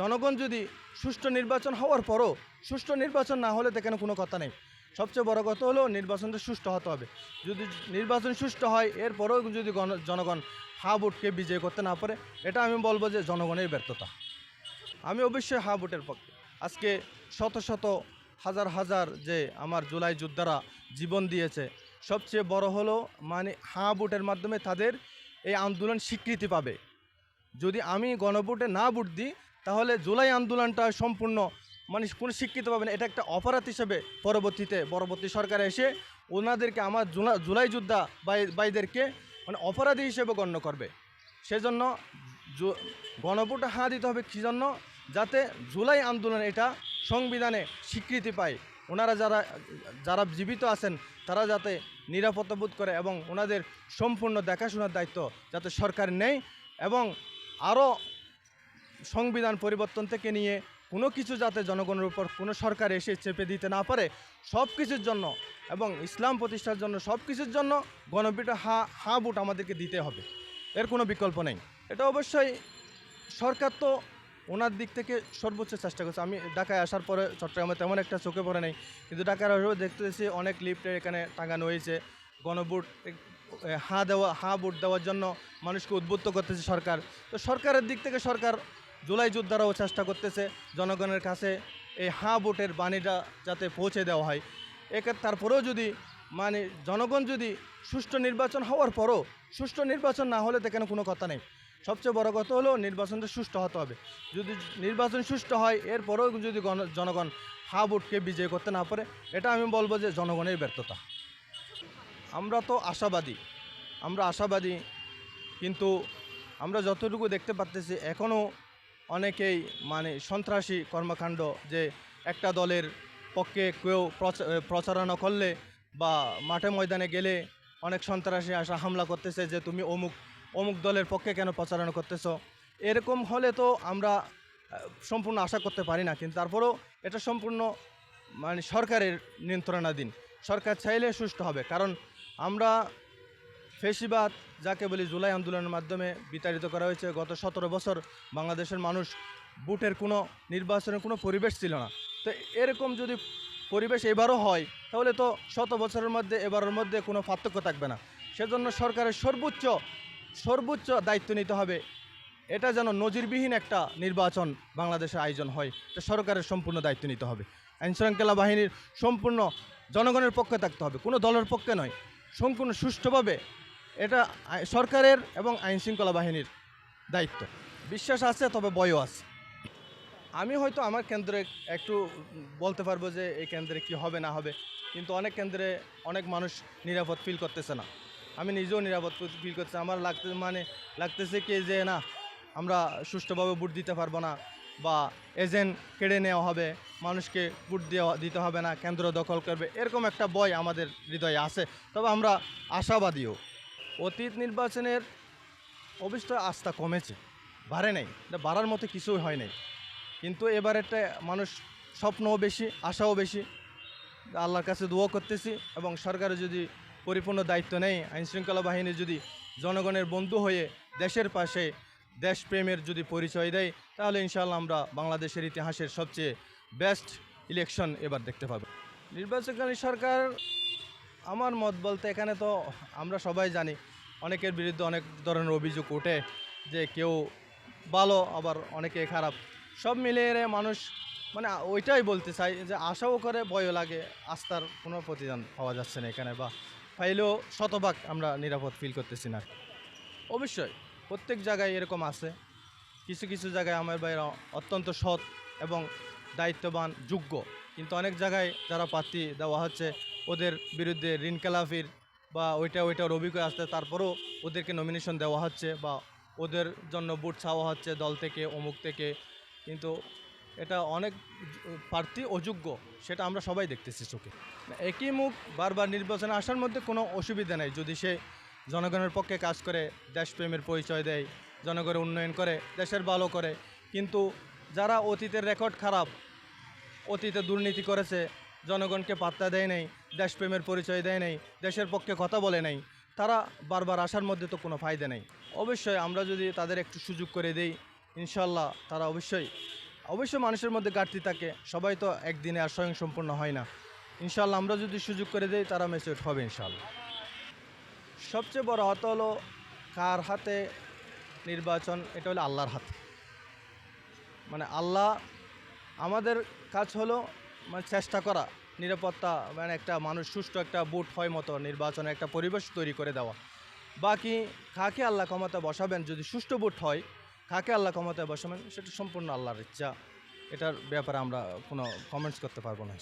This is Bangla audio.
জনগণ যদি সুষ্ঠু নির্বাচন হওয়ার পরও সুষ্ঠু নির্বাচন না হলে দেখেন কোনো কথা নেই। সবচেয়ে বড় কথা হলো নির্বাচনটা সুষ্ঠু হতে হবে। যদি নির্বাচন সুষ্ঠু হয় এরপরেও যদি জনগণ হা ভোটকে বিজয় করতে না পারে, এটা আমি বলবো যে জনগণের ব্যর্থতা। আমি অবশ্যই হা ভোটের পক্ষে। আজকে শত শত হাজার হাজার যে আমার জুলাই যোদ্ধারা জীবন দিয়েছে, সবচেয়ে বড় হলো মানে হা ভোটের মাধ্যমে তাদের এই আন্দোলন স্বীকৃতি পাবে। যদি আমি গণভোটে না ভোট দিই তাহলে জুলাই আন্দোলনটা সম্পূর্ণ মানে কোনো স্বীকৃতি পাবে না। এটা একটা অপরাধ হিসেবে পরবর্তী সরকার এসে ওনাদেরকে আমার জুলাই যোদ্ধা ভাইদেরকে মানে অপরাধী হিসেবে গণ্য করবে। সেজন্য গণভোটে হাঁ দিতে হবে কী জন্য? যাতে জুলাই আন্দোলন এটা সংবিধানে স্বীকৃতি পায়। ওনারা যারা জীবিত আছেন তারা যাতে নিরাপত্তা বোধ করে এবং ওনাদের সম্পূর্ণ দেখাশোনার দায়িত্ব যাতে সরকার নেয় এবং আরও সংবিধান পরিবর্তন থেকে নিয়ে কোনো কিছু যাতে জনগণের উপর কোনো সরকার এসে চেপে দিতে না পারে, সব কিছুর জন্য এবং ইসলাম প্রতিষ্ঠার জন্য সব কিছুর জন্য গণভোটে হা ভোট আমাদেরকে দিতে হবে। এর কোনো বিকল্প নেই। এটা অবশ্যই সরকার তো ওনার দিক থেকে সর্বোচ্চ চেষ্টা করছে। আমি ঢাকায় আসার পরে চট্টগ্রামে তেমন একটা চোখে পড়ে নেই, কিন্তু ঢাকার আসলেও দেখতেছি অনেক লিফটে এখানে টাঙানো হয়েছে গণভোট হা ভোট দেওয়ার জন্য মানুষকে উদ্বুদ্ধ করতেছে সরকার। তো সরকারের দিক থেকে সরকার জুলাই যোদ্ধারাও চেষ্টা করতেছে জনগণের কাছে এই হা ভোটের বাণীটা যাতে পৌঁছে দেওয়া হয়। তারপরেও যদি মানে জনগণ যদি সুষ্ঠু নির্বাচন হওয়ার পরও সুষ্ঠু নির্বাচন না হলে দেখেন কোনো কথা নেই। সবচেয়ে বড় কথা হলো নির্বাচনটা সুষ্ঠু হতে হবে। যদি নির্বাচন সুষ্ঠু হয় এরপরেও যদি জনগণ হা ভোটকে বিজয় করতে না পারে, এটা আমি বলবো যে জনগণের ব্যর্থতা। আমরা তো আশাবাদী, কিন্তু আমরা যতটুকু দেখতে পাচ্তেছি এখনও অনেকেই মানে সন্ত্রাসী কর্মকাণ্ড, যে একটা দলের পক্ষে কেউ প্রচারণা করলে বা মাঠে ময়দানে গেলে অনেক সন্ত্রাসী আসা হামলা করতেছে যে তুমি অমুক দলের পক্ষে কেন প্রচারণা করতেছো। এরকম হলে তো আমরা সম্পূর্ণ আশা করতে পারি না, কিন্তু তারপরেও এটা সম্পূর্ণ মানে সরকারের নিয়ন্ত্রণাধীন। সরকার চাইলে সুষ্ঠু হবে, কারণ আমরা ফেসিবাদ যাকে বলি জুলাই আন্দোলনের মাধ্যমে বিতাড়িত করা হয়েছে। গত 17 বছর বাংলাদেশের মানুষ ভোটের কোনো নির্বাচনের কোনো পরিবেশ ছিল না। তো এরকম যদি পরিবেশ এবারও হয় তাহলে তো 100 বছরের মধ্যে এবারের মধ্যে কোনো পার্থক্য থাকবে না। সেজন্য সরকারের সর্বোচ্চ দায়িত্ব নিতে হবে, এটা যেন নজিরবিহীন একটা নির্বাচন বাংলাদেশের আয়োজন হয়। এটা সরকারের সম্পূর্ণ দায়িত্ব নিতে হবে। আইনশৃঙ্খলা বাহিনীর সম্পূর্ণ জনগণের পক্ষে থাকতে হবে, কোনো দলের পক্ষে নয়। সম্পূর্ণ সুষ্ঠুভাবে এটা সরকারের এবং আইনশৃঙ্খলা বাহিনীর দায়িত্ব। বিশ্বাস আছে, তবে ভয়ও আছে। আমি হয়তো আমার কেন্দ্রে একটু বলতে পারবো যে এই কেন্দ্রে কি হবে না হবে, কিন্তু অনেক কেন্দ্রে অনেক মানুষ নিরাপদ ফিল করতেছে না। আমি নিজেও নিরাপদ ফিল করছি। আমার লাগতেছে কি যে না, আমরা সুষ্ঠুভাবে ভোট দিতে পারবো না, বা এজেন্ট কেড়ে নেওয়া হবে, মানুষকে ভোট দিতে হবে না, কেন্দ্র দখল করবে, এরকম একটা ভয় আমাদের হৃদয়ে আছে। তবে আমরা আশাবাদীও। অতীত নির্বাচনের অবশ্যই আস্থা কমেছে, বাড়ে নাই, এটা বাড়ার মতো কিছুই হয় নাই। কিন্তু এবারেরটা মানুষ স্বপ্নও বেশি, আশাও বেশি। আল্লাহর কাছে দোয়া করতেছি এবং সরকারের যদি পরিপূর্ণ দায়িত্ব নেয়, আইনশৃঙ্খলা বাহিনী যদি জনগণের বন্ধু হয়ে দেশের পাশে দেশপ্রেমের যদি পরিচয় দেয়, তাহলে ইনশাআল্লাহ আমরা বাংলাদেশের ইতিহাসের সবচেয়ে বেস্ট ইলেকশন এবার দেখতে পাবো। নির্বাচনকালীন সরকার, আমার মত বলতে এখানে তো আমরা সবাই জানি অনেকের বিরুদ্ধে অনেক ধরনের অভিযোগ ওঠে, যে কেউ ভালো আবার অনেকে খারাপ। সব মিলিয়ে মানুষ মানে ওইটাই বলতে চাই যে আশাও করে ভয়ও লাগে। আস্থার কোনো প্রতিদান পাওয়া যাচ্ছে না এখানে, বা পাইলেও শতভাগ আমরা নিরাপদ ফিল করতেছি না। অবশ্যই প্রত্যেক জায়গায় এরকম আছে। কিছু কিছু জায়গায় আমার ভাইরা অত্যন্ত সৎ এবং দায়িত্ববান, যোগ্য, কিন্তু অনেক জায়গায় যারা প্রার্থী দেওয়া হচ্ছে ওদের বিরুদ্ধে ঋণ খেলাপির বা ওইটার অভিজ্ঞতা আসছে, তারপরেও ওদেরকে নমিনেশন দেওয়া হচ্ছে বা ওদের জন্য ভোট চাওয়া হচ্ছে দল থেকে, অমুক থেকে। কিন্তু এটা অনেক প্রার্থী অযোগ্য, সেটা আমরা সবাই দেখতেছি চোখে। একই মুখ বারবার নির্বাচনে আসার মধ্যে কোনো অসুবিধা নেই, যদি সে জনগণের পক্ষে কাজ করে, দেশপ্রেমের পরিচয় দেয়, জনগণের উন্নয়ন করে, দেশের ভালো করে। কিন্তু যারা অতীতের রেকর্ড খারাপ, অতীতে দুর্নীতি করেছে, জনগণকে পাত্তা দেয় নাই, দেশপ্রেমের পরিচয় দেয় নাই, দেশের পক্ষে কথা বলে নাই, তারা বারবার আসার মধ্যে তো কোনো ফায়দা নেই। অবশ্যই আমরা যদি তাদের একটু সুযোগ করে দেই, ইনশাল্লাহ তারা অবশ্যই অবশ্যই মানুষের মধ্যে ঘাটতি থাকে, সবাই তো একদিনে আর স্বয়ংসম্পূর্ণ হয় না। ইনশাল্লাহ আমরা যদি সুযোগ করে দিই তারা ম্যাচিউর হবে ইনশাল্লাহ। সবচেয়ে বড় হতো হলো কার হাতে নির্বাচন, এটা হলো আল্লাহর হাতে। মানে আল্লাহ, আমাদের কাজ হলো মানে চেষ্টা করা, নিরাপত্তা মানে একটা মানুষ সুষ্ঠু একটা ভোট হয় মতো নির্বাচনে একটা পরিবেশ তৈরি করে দেওয়া। বাকি কাকে আল্লাহ ক্ষমতায় বসাবেন, যদি সুষ্ঠু ভোট হয় কাকে আল্লাহ ক্ষমতায় বসাবেন সেটা সম্পূর্ণ আল্লাহর ইচ্ছা। এটার ব্যাপারে আমরা কোনো কমেন্টস করতে পারবো না।